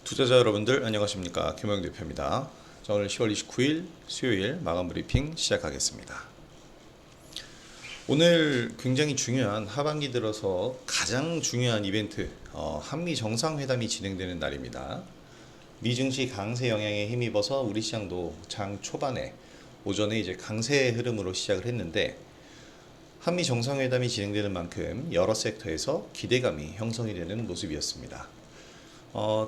투자자 여러분들 안녕하십니까, 김호영 대표입니다. 자, 오늘 10월 29일 수요일 마감 브리핑 시작하겠습니다. 오늘 굉장히 중요한 하반기 들어서 가장 중요한 이벤트 한미 정상회담이 진행되는 날입니다. 미 증시 강세 영향에 힘입어서 우리 시장도 장 초반에 오전에 이제 강세 흐름으로 시작을 했는데, 한미 정상회담이 진행되는 만큼 여러 섹터에서 기대감이 형성이 되는 모습이었습니다.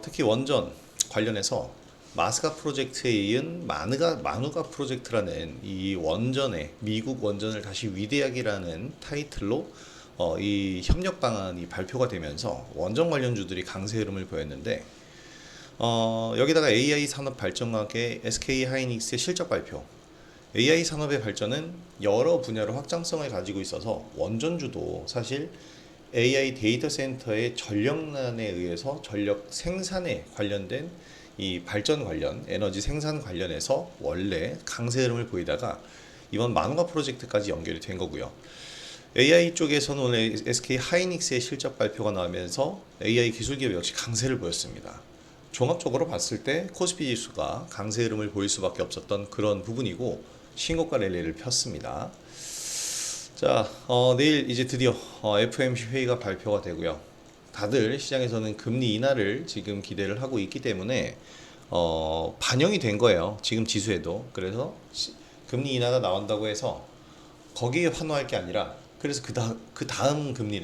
특히 원전 관련해서 마스카 프로젝트에 이은 마누가 프로젝트라는 이 원전의 미국 원전을 다시 위대하게라는 타이틀로 이 협력 방안이 발표가 되면서 원전 관련주들이 강세 흐름을 보였는데, 여기다가 AI 산업 발전학의 SK 하이닉스의 실적 발표, AI 산업의 발전은 여러 분야로 확장성을 가지고 있어서 원전주도 사실 AI 데이터 센터의 전력난에 의해서 전력 생산에 관련된 이 발전 관련, 에너지 생산 관련해서 원래 강세 흐름을 보이다가 이번 마누가 프로젝트까지 연결이 된 거고요. AI 쪽에서는 오늘 SK 하이닉스의 실적 발표가 나오면서 AI 기술 기업 역시 강세를 보였습니다. 종합적으로 봤을 때 코스피 지수가 강세 흐름을 보일 수밖에 없었던 그런 부분이고 신고가 랠리를 폈습니다. 자, 내일 이제 드디어 FOMC 회의가 발표가 되고요. 다들 시장에서는 금리 인하를 지금 기대를 하고 있기 때문에 반영이 된 거예요, 지금 지수에도. 그래서 금리 인하가 나온다고 해서 거기에 환호할 게 아니라, 그래서 그 다음 금리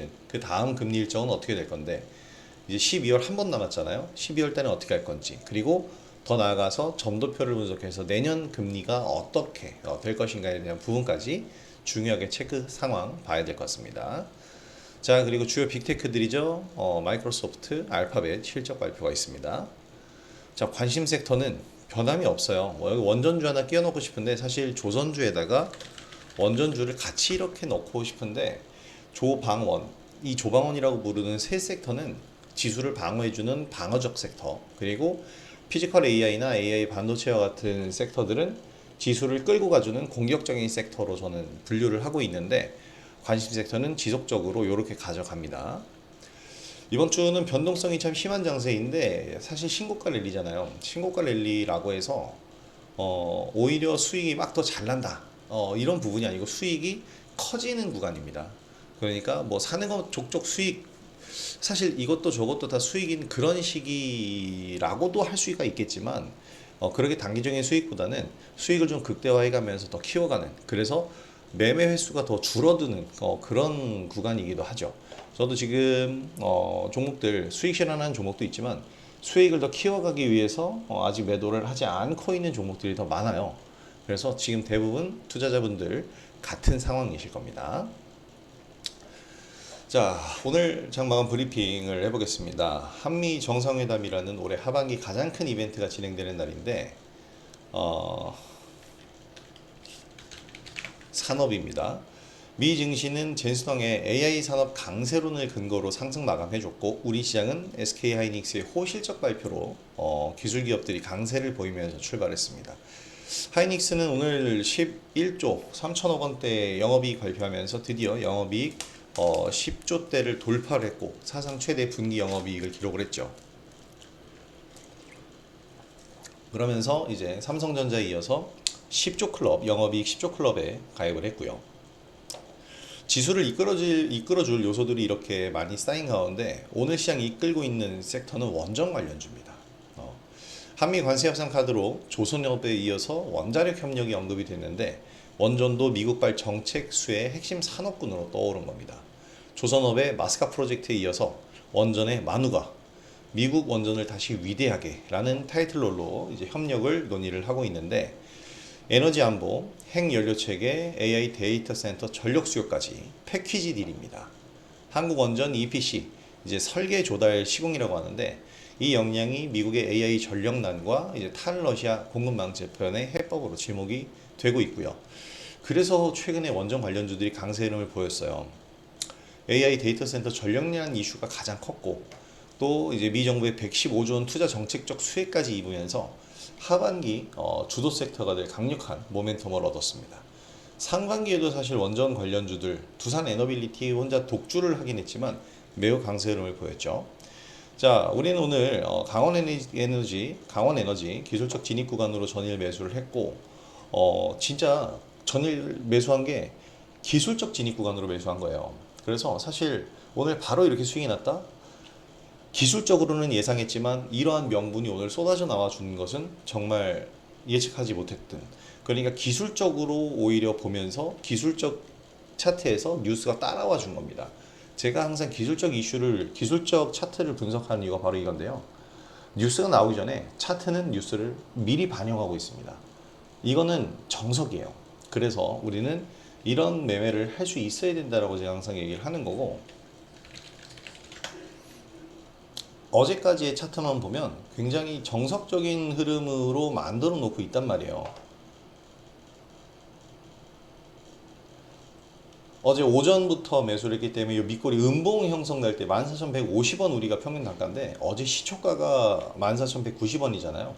일정은 어떻게 될 건데, 이제 12월 한 번 남았잖아요. 12월 달에 어떻게 할 건지, 그리고 더 나아가서 점도표를 분석해서 내년 금리가 어떻게 될 것인가에 대한 부분까지 중요하게 체크 상황 봐야 될 것 같습니다. 자, 그리고 주요 빅테크들이죠. 마이크로소프트, 알파벳 실적 발표가 있습니다. 자, 관심 섹터는 변함이 없어요. 여기 원전주 하나 끼워 넣고 싶은데, 사실 조선주에다가 원전주를 같이 이렇게 넣고 싶은데, 이 조방원이라고 부르는 세 섹터는 지수를 방어해주는 방어적 섹터, 그리고 피지컬 AI나 AI 반도체와 같은 섹터들은 지수를 끌고 가주는 공격적인 섹터로 저는 분류를 하고 있는데, 관심 섹터는 지속적으로 이렇게 가져갑니다. 이번 주는 변동성이 참 심한 장세인데, 사실 신고가 랠리잖아요. 신고가 랠리라고 해서 오히려 수익이 막 더 잘 난다, 이런 부분이 아니고 수익이 커지는 구간입니다. 그러니까 뭐 사는 것 족족 수익, 사실 이것도 저것도 다 수익인 그런 시기라고도 할 수가 있겠지만, 그렇게 단기적인 수익보다는 수익을 좀 극대화해 가면서 더 키워가는, 그래서 매매 횟수가 더 줄어드는 그런 구간이기도 하죠. 저도 지금 종목들 수익 실현하는 종목도 있지만 수익을 더 키워가기 위해서 아직 매도를 하지 않고 있는 종목들이 더 많아요. 그래서 지금 대부분 투자자분들 같은 상황이실 겁니다. 자, 오늘 장마감 브리핑을 해보겠습니다. 한미 정상회담이라는 올해 하반기 가장 큰 이벤트가 진행되는 날인데, 산업입니다. 미 증시는 젠스덩의 AI 산업 강세론을 근거로 상승 마감해줬고, 우리 시장은 SK 하이닉스의 호실적 발표로 기술 기업들이 강세를 보이면서 출발했습니다. 하이닉스는 오늘 11조 3천억 원대 영업이익 발표하면서 드디어 영업이익 10조대를 돌파를 했고 사상 최대 분기 영업이익을 기록을 했죠. 그러면서 이제 삼성전자에 이어서 10조 클럽, 영업이익 10조 클럽에 가입을 했고요. 지수를 이끌어줄 요소들이 이렇게 많이 쌓인 가운데 오늘 시장 이끌고 있는 섹터는 원전 관련주입니다. 한미 관세 협상 카드로 조선업에 이어서 원자력 협력이 언급이 됐는데, 원전도 미국발 정책 수의 핵심 산업군으로 떠오른 겁니다. 조선업의 마스카 프로젝트에 이어서 원전의 마누가, 미국 원전을 다시 위대하게 라는 타이틀로 이제 협력을 논의를 하고 있는데, 에너지 안보, 핵연료체계, AI 데이터 센터 전력 수요까지 패키지 딜입니다. 한국원전 EPC, 이제 설계 조달 시공이라고 하는데, 이 역량이 미국의 AI 전력난과 이제 탈러시아 공급망 재편의 해법으로 지목이 되고 있고요. 그래서 최근에 원전 관련주들이 강세 흐름을 보였어요. AI 데이터 센터 전력난 이슈가 가장 컸고, 또 이제 미 정부의 115조 원 투자 정책적 수혜까지 입으면서 하반기 주도 섹터가 될 강력한 모멘텀을 얻었습니다. 상반기에도 사실 원전 관련주들 두산 에너빌리티 혼자 독주를 하긴 했지만 매우 강세 흐름을 보였죠. 자, 우리는 오늘 강원 에너지 기술적 진입 구간으로 전일 매수를 했고, 진짜 전일 매수한 게 기술적 진입 구간으로 매수한 거예요. 그래서 사실 오늘 바로 이렇게 수익이 났다? 기술적으로는 예상했지만 이러한 명분이 오늘 쏟아져 나와 주는 것은 정말 예측하지 못했던. 그러니까 기술적으로 오히려 보면서 기술적 차트에서 뉴스가 따라와 준 겁니다. 제가 항상 기술적 차트를 분석하는 이유가 바로 이건데요. 뉴스가 나오기 전에 차트는 뉴스를 미리 반영하고 있습니다. 이거는 정석이에요. 그래서 우리는 이런 매매를 할 수 있어야 된다라고 제가 항상 얘기를 하는 거고, 어제까지의 차트만 보면 굉장히 정석적인 흐름으로 만들어 놓고 있단 말이에요. 어제 오전부터 매수를 했기 때문에 이 밑골이 음봉 형성될 때 14,150원 우리가 평균 단가인데, 어제 시초가가 14,190원이잖아요.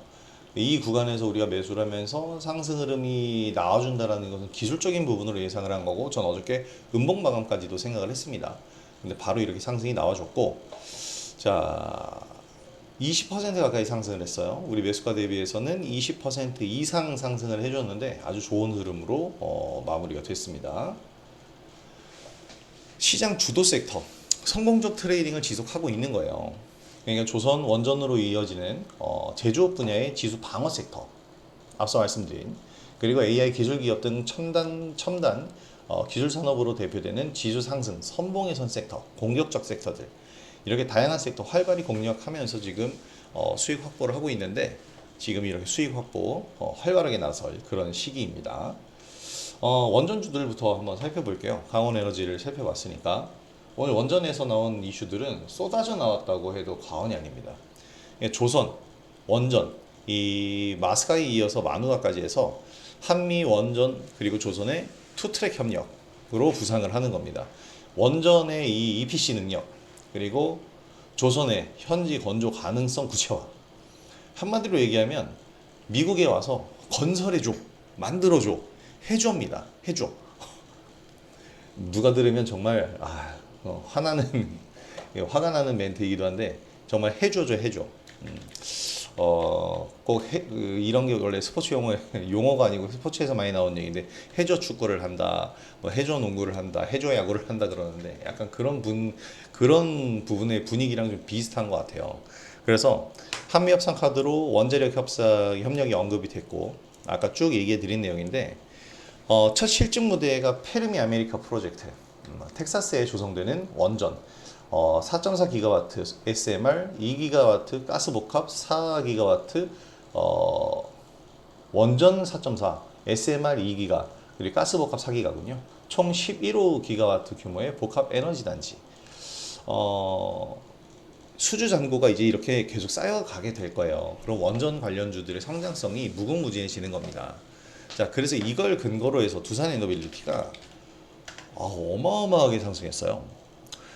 이 구간에서 우리가 매수를 하면서 상승 흐름이 나와준다라는 것은 기술적인 부분으로 예상을 한 거고, 전 어저께 음봉 마감까지도 생각을 했습니다. 근데 바로 이렇게 상승이 나와줬고, 자, 20% 가까이 상승을 했어요. 우리 매수가 대비해서는 20% 이상 상승을 해줬는데 아주 좋은 흐름으로 마무리가 됐습니다. 시장 주도 섹터, 성공적 트레이딩을 지속하고 있는 거예요. 그러니까 조선 원전으로 이어지는 제조업 분야의 지수 방어 섹터, 앞서 말씀드린, 그리고 AI 기술 기업 등 첨단 기술 산업으로 대표되는 지수 상승 선봉의 섹터, 공격적 섹터들, 이렇게 다양한 섹터 활발히 공략하면서 지금 수익 확보를 하고 있는데, 지금 이렇게 수익 확보 활발하게 나설 그런 시기입니다. 원전주들부터 한번 살펴볼게요. 강원에너지를 살펴봤으니까 오늘 원전에서 나온 이슈들은 쏟아져 나왔다고 해도 과언이 아닙니다. 조선, 원전, 이 마스카에 이어서 마누아까지 해서 한미 원전 그리고 조선의 투트랙 협력으로 부상을 하는 겁니다. 원전의 이 EPC 능력, 그리고 조선의 현지 건조 가능성 구체화. 한마디로 얘기하면 미국에 와서 건설해줘, 만들어줘, 해줘입니다. 해줘. 누가 들으면 정말 화나는 화가 나는 멘트이기도 한데, 정말 해줘죠, 해줘. 이런 게 원래 스포츠 용어가 아니고 스포츠에서 많이 나온 얘기인데, 해줘 축구를 한다, 뭐 해줘 농구를 한다, 해줘 야구를 한다 그러는데, 약간 그런 부분의 분위기랑 좀 비슷한 것 같아요. 그래서 한미 협상 카드로 원자력 협력이 언급이 됐고, 아까 쭉 얘기해 드린 내용인데, 첫 실증 무대가 페르미 아메리카 프로젝트, 텍사스에 조성되는 원전, 4.4기가와트 SMR, 2기가와트 가스복합, 4기가와트 원전 4.4, SMR 2기가, 그리고 가스복합 4기가군요. 총 11호 기가와트 규모의 복합 에너지 단지. 수주 잔고가 이제 이렇게 계속 쌓여가게 될 거예요. 그럼 원전 관련주들의 성장성이 무궁무진해지는 겁니다. 자, 그래서 이걸 근거로 해서 두산 에너빌리티가 어마어마하게 상승했어요.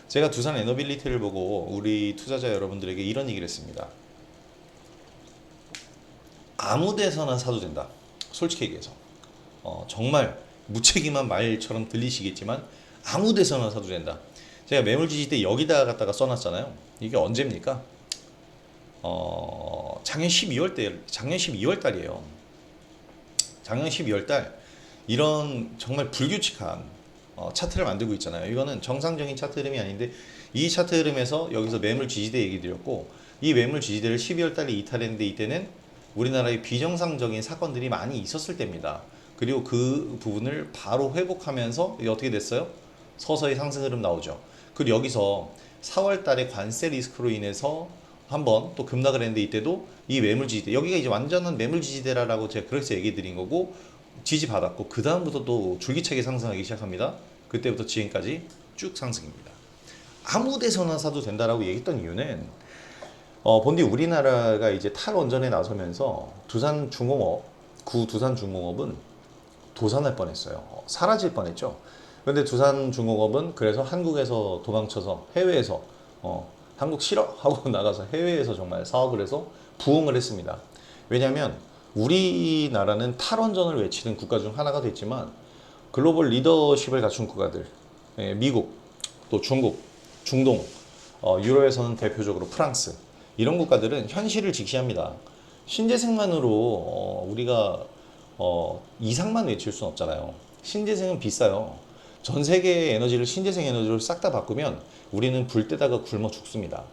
제가 두산 에너빌리티를 보고 우리 투자자 여러분들에게 이런 얘기를 했습니다. 아무 데서나 사도 된다. 솔직히 얘기해서. 정말 무책임한 말처럼 들리시겠지만 아무 데서나 사도 된다. 제가 매물 지지대 여기다 갖다가 써놨잖아요. 이게 언제입니까? 작년 12월 달이에요. 작년 12월 달 이런 정말 불규칙한 차트를 만들고 있잖아요. 이거는 정상적인 차트 흐름이 아닌데, 이 차트 흐름에서 여기서 매물 지지대 얘기 드렸고, 이 매물 지지대를 12월 달에 이탈했는데, 이때는 우리나라에 비정상적인 사건들이 많이 있었을 때입니다. 그리고 그 부분을 바로 회복하면서 어떻게 됐어요? 서서히 상승 흐름 나오죠. 그리고 여기서 4월 달에 관세 리스크로 인해서 한번 또 급락을 했는데, 이때도 이 매물 지지대, 여기가 이제 완전한 매물 지지대라고 제가 그래서 얘기 드린 거고, 지지받았고, 그 다음부터 또 줄기차게 상승하기 시작합니다. 그때부터 지금까지 쭉 상승입니다. 아무 데서나 사도 된다라고 얘기했던 이유는, 본디 우리나라가 이제 탈원전에 나서면서 구 두산중공업은 도산할 뻔했어요. 사라질 뻔했죠. 그런데 두산중공업은 그래서 한국에서 도망쳐서 해외에서 한국 싫어 하고 나가서 해외에서 정말 사업을 해서 부흥을 했습니다. 왜냐하면 우리나라는 탈원전을 외치는 국가 중 하나가 됐지만, 글로벌 리더십을 갖춘 국가들, 미국, 또 중국, 중동, 유럽에서는 대표적으로 프랑스 이런 국가들은 현실을 직시합니다. 신재생만으로 우리가 이상만 외칠 수는 없잖아요. 신재생은 비싸요. 전 세계의 에너지를 신재생 에너지로 싹 다 바꾸면 우리는 불 때다가 굶어 죽습니다.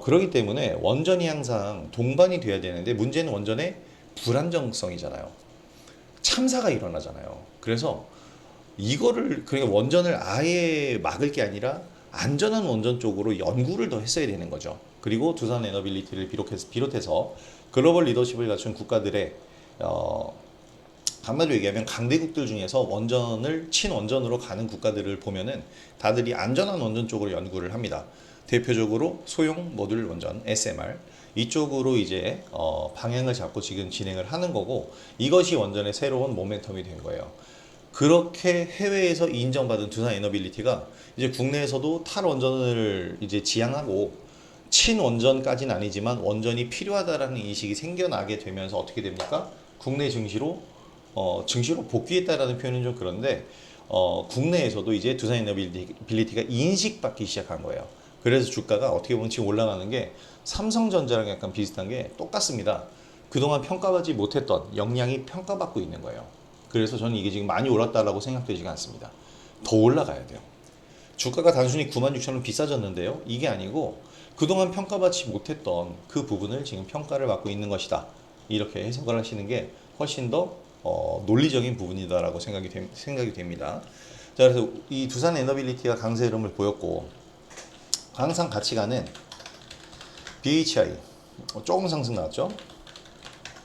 그렇기 때문에 원전이 항상 동반이 돼야 되는데 문제는 원전의 불안정성이잖아요. 참사가 일어나잖아요. 그래서 이거를 그러니까 원전을 아예 막을 게 아니라 안전한 원전 쪽으로 연구를 더 했어야 되는 거죠. 그리고 두산 에너빌리티를 비롯해서 글로벌 리더십을 갖춘 국가들의 한마디로 얘기하면 강대국들 중에서 원전을 친원전으로 가는 국가들을 보면은 다들이 안전한 원전 쪽으로 연구를 합니다. 대표적으로 소형 모듈 원전 SMR 이쪽으로 이제 방향을 잡고 지금 진행을 하는 거고 이것이 원전의 새로운 모멘텀이 된 거예요. 그렇게 해외에서 인정받은 두산 에너빌리티가 이제 국내에서도 탈원전을 이제 지향하고 친원전까지는 아니지만 원전이 필요하다라는 인식이 생겨나게 되면서 어떻게 됩니까? 국내 증시로 복귀했다라는 표현은 좀 그런데 국내에서도 이제 두산 에너빌리티가 인식받기 시작한 거예요. 그래서 주가가 어떻게 보면 지금 올라가는 게 삼성전자랑 약간 비슷한 게 똑같습니다. 그동안 평가받지 못했던 역량이 평가받고 있는 거예요. 그래서 저는 이게 지금 많이 올랐다라고 생각되지가 않습니다. 더 올라가야 돼요. 주가가 단순히 96,000원 비싸졌는데요. 이게 아니고 그동안 평가받지 못했던 그 부분을 지금 평가를 받고 있는 것이다. 이렇게 해석을 하시는 게 훨씬 더 논리적인 부분이다라고 생각이 됩니다. 자, 그래서 이 두산 에너빌리티가 강세 흐름을 보였고 항상 같이 가는 BHI 조금 상승 나왔죠.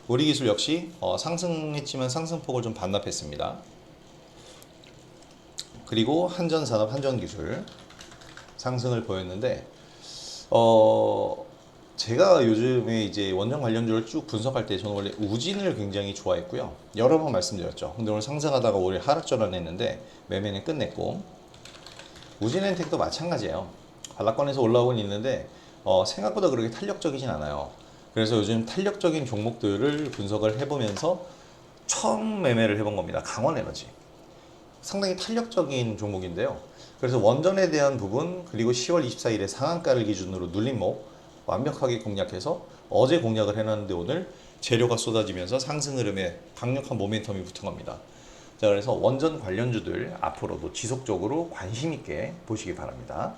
우리기술 역시 상승했지만 상승폭을 좀 반납했습니다. 그리고 한전산업, 한전기술 상승을 보였는데 제가 요즘에 이제 원전 관련주를 쭉 분석할 때 저는 원래 우진을 굉장히 좋아했고요. 여러 번 말씀드렸죠. 근데 오늘 상승하다가 오늘 하락 전환했는데 매매는 끝냈고 우진엔텍도 마찬가지예요. 반락권에서 올라오곤 있는데 생각보다 그렇게 탄력적이진 않아요. 그래서 요즘 탄력적인 종목들을 분석을 해보면서 처음 매매를 해본 겁니다. 강원에너지. 상당히 탄력적인 종목인데요. 그래서 원전에 대한 부분 그리고 10월 24일에 상한가를 기준으로 눌림목 완벽하게 공략해서 어제 공략을 해놨는데 오늘 재료가 쏟아지면서 상승 흐름에 강력한 모멘텀이 붙은 겁니다. 자, 그래서 원전 관련주들 앞으로도 지속적으로 관심 있게 보시기 바랍니다.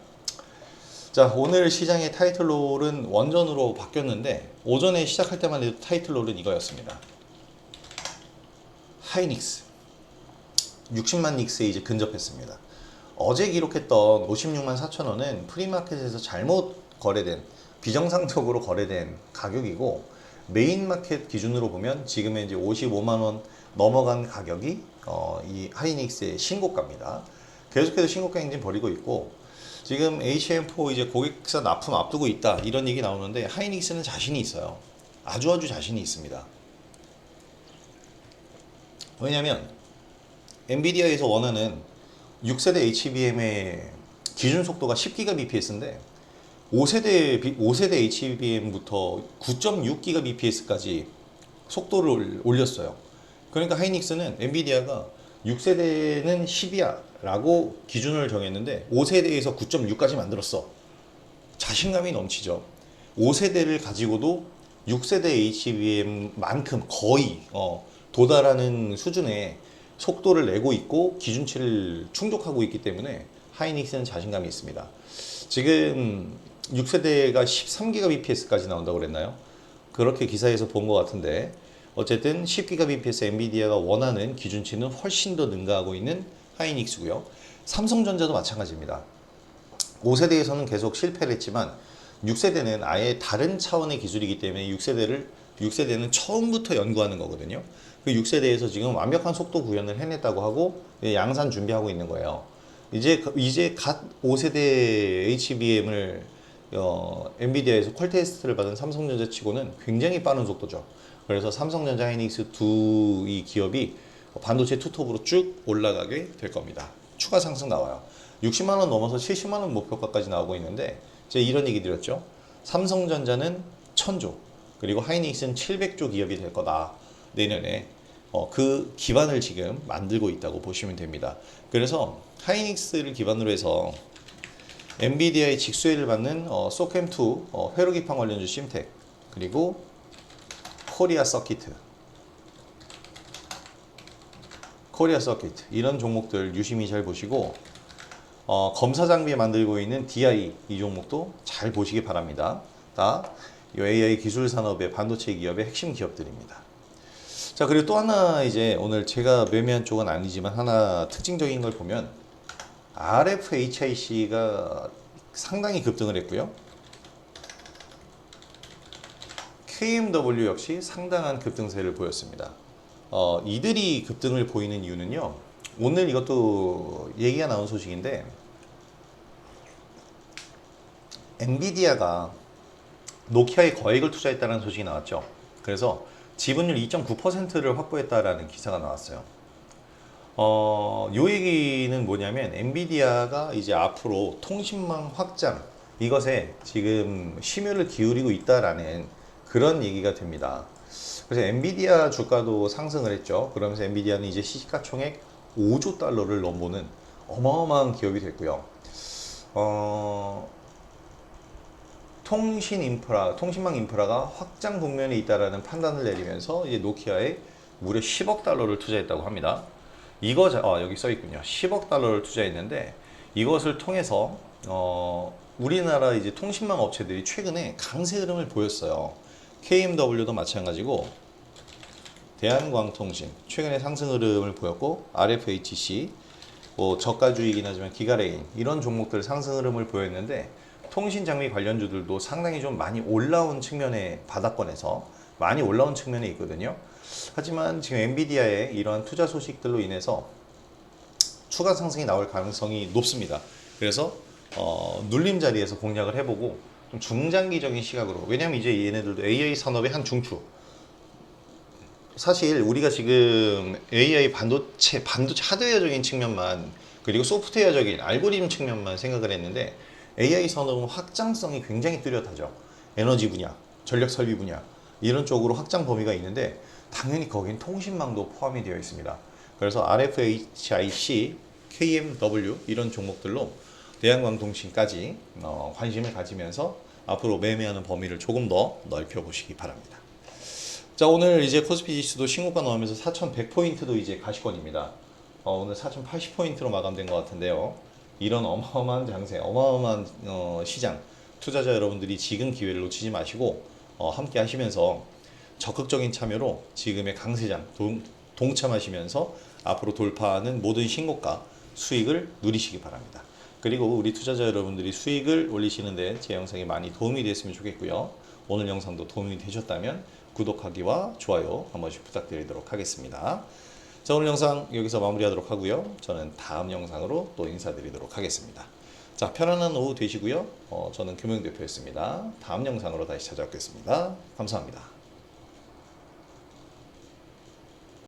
자, 오늘 시장의 타이틀롤은 원전으로 바뀌었는데 오전에 시작할 때만 해도 타이틀롤은 이거였습니다. 하이닉스 60만 닉스에 이제 근접했습니다. 어제 기록했던 56만 4천 원은 프리마켓에서 잘못 거래된 비정상적으로 거래된 가격이고 메인 마켓 기준으로 보면 지금의 이제 55만 원 넘어간 가격이 이 하이닉스의 신고가입니다. 계속해서 신고가 행진 벌이고 있고 지금 HM4 이제 고객사 납품 앞두고 있다 이런 얘기 나오는데 하이닉스는 자신이 있어요. 아주 자신이 있습니다. 왜냐면 엔비디아에서 원하는 6세대 HBM의 기준 속도가 10GBps인데 5세대 HBM부터 9.6GBps까지 속도를 올렸어요. 그러니까 하이닉스는 엔비디아가 6세대는 10이야 라고 기준을 정했는데 5세대에서 9.6까지 만들었어. 자신감이 넘치죠. 5세대를 가지고도 6세대 HBM만큼 거의 도달하는 수준의 속도를 내고 있고 기준치를 충족하고 있기 때문에 하이닉스는 자신감이 있습니다. 지금 6세대가 13GBps까지 나온다고 그랬나요? 그렇게 기사에서 본 것 같은데 어쨌든 10GBps 엔비디아가 원하는 기준치는 훨씬 더 능가하고 있는 하이닉스고요. 삼성전자도 마찬가지입니다. 5세대에서는 계속 실패를 했지만 6세대는 아예 다른 차원의 기술이기 때문에 6세대는 처음부터 연구하는 거거든요. 그 6세대에서 지금 완벽한 속도 구현을 해냈다고 하고 양산 준비하고 있는 거예요. 이제 갓 5세대 HBM을 엔비디아에서 퀄 테스트를 받은 삼성전자 치고는 굉장히 빠른 속도죠. 그래서 삼성전자, 하이닉스 두 이 기업이 반도체 투톱으로 쭉 올라가게 될 겁니다. 추가 상승 나와요. 60만 원 넘어서 70만 원 목표가까지 나오고 있는데 제가 이런 얘기 드렸죠. 삼성전자는 1000조 그리고 하이닉스는 700조 기업이 될 거다. 내년에 그 기반을 지금 만들고 있다고 보시면 됩니다. 그래서 하이닉스를 기반으로 해서 엔비디아의 직수혜를 받는 소캠2 회로기판 관련주 심텍, 그리고 코리아 서키트 이런 종목들 유심히 잘 보시고 검사 장비 만들고 있는 DI 이 종목도 잘 보시기 바랍니다. 다 AI 기술 산업의 반도체 기업의 핵심 기업들입니다. 자, 그리고 또 하나 이제 오늘 제가 매매한 쪽은 아니지만 하나 특징적인 걸 보면 RFHIC가 상당히 급등을 했고요. KMW 역시 상당한 급등세를 보였습니다. 이들이 급등을 보이는 이유는요. 오늘 이것도 얘기가 나온 소식인데 엔비디아가 노키아에 거액을 투자했다는 소식이 나왔죠. 그래서 지분율 2.9%를 확보했다라는 기사가 나왔어요. 요 얘기는 뭐냐면 엔비디아가 이제 앞으로 통신망 확장 이것에 지금 심혈을 기울이고 있다라는 그런 얘기가 됩니다. 그래서 엔비디아 주가도 상승을 했죠. 그러면서 엔비디아는 이제 시가총액 5조 달러를 넘보는 어마어마한 기업이 됐고요. 통신망 인프라가 확장 국면에 있다라는 판단을 내리면서 이제 노키아에 무려 10억 달러를 투자했다고 합니다. 여기 써 있군요. 10억 달러를 투자했는데 이것을 통해서 우리나라 이제 통신망 업체들이 최근에 강세 흐름을 보였어요. KMW도 마찬가지고 대한광통신 최근에 상승 흐름을 보였고 RFHC 저가주이긴 하지만 기가레인 이런 종목들 상승 흐름을 보였는데 통신 장비 관련주들도 상당히 좀 많이 올라온 측면에 바닥권에서 많이 올라온 측면에 있거든요. 하지만 지금 엔비디아의 이러한 투자 소식들로 인해서 추가 상승이 나올 가능성이 높습니다. 그래서 눌림 자리에서 공략을 해보고 좀 중장기적인 시각으로, 왜냐면 이제 얘네들도 AI 산업의 한 중추, 사실 우리가 지금 AI 반도체 하드웨어적인 측면만 그리고 소프트웨어적인 알고리즘 측면만 생각을 했는데 AI 산업은 확장성이 굉장히 뚜렷하죠. 에너지 분야, 전력 설비 분야 이런 쪽으로 확장 범위가 있는데 당연히 거긴 통신망도 포함이 되어 있습니다. 그래서 RFHIC, KMW 이런 종목들로 대한광통신까지 관심을 가지면서 앞으로 매매하는 범위를 조금 더 넓혀 보시기 바랍니다. 자, 오늘 이제 코스피 지수도 신고가 나오면서 4,100포인트도 이제 가시권입니다. 오늘 4,080포인트로 마감된 것 같은데요. 이런 어마어마한 장세, 어마어마한 시장, 투자자 여러분들이 지금 기회를 놓치지 마시고 함께 하시면서 적극적인 참여로 지금의 강세장 동참하시면서 앞으로 돌파하는 모든 신고가 수익을 누리시기 바랍니다. 그리고 우리 투자자 여러분들이 수익을 올리시는데 제 영상이 많이 도움이 됐으면 좋겠고요. 오늘 영상도 도움이 되셨다면 구독하기와 좋아요 한 번씩 부탁드리도록 하겠습니다. 자, 오늘 영상 여기서 마무리하도록 하고요. 저는 다음 영상으로 또 인사드리도록 하겠습니다. 자, 편안한 오후 되시고요. 저는 금융대표였습니다. 다음 영상으로 다시 찾아뵙겠습니다. 감사합니다.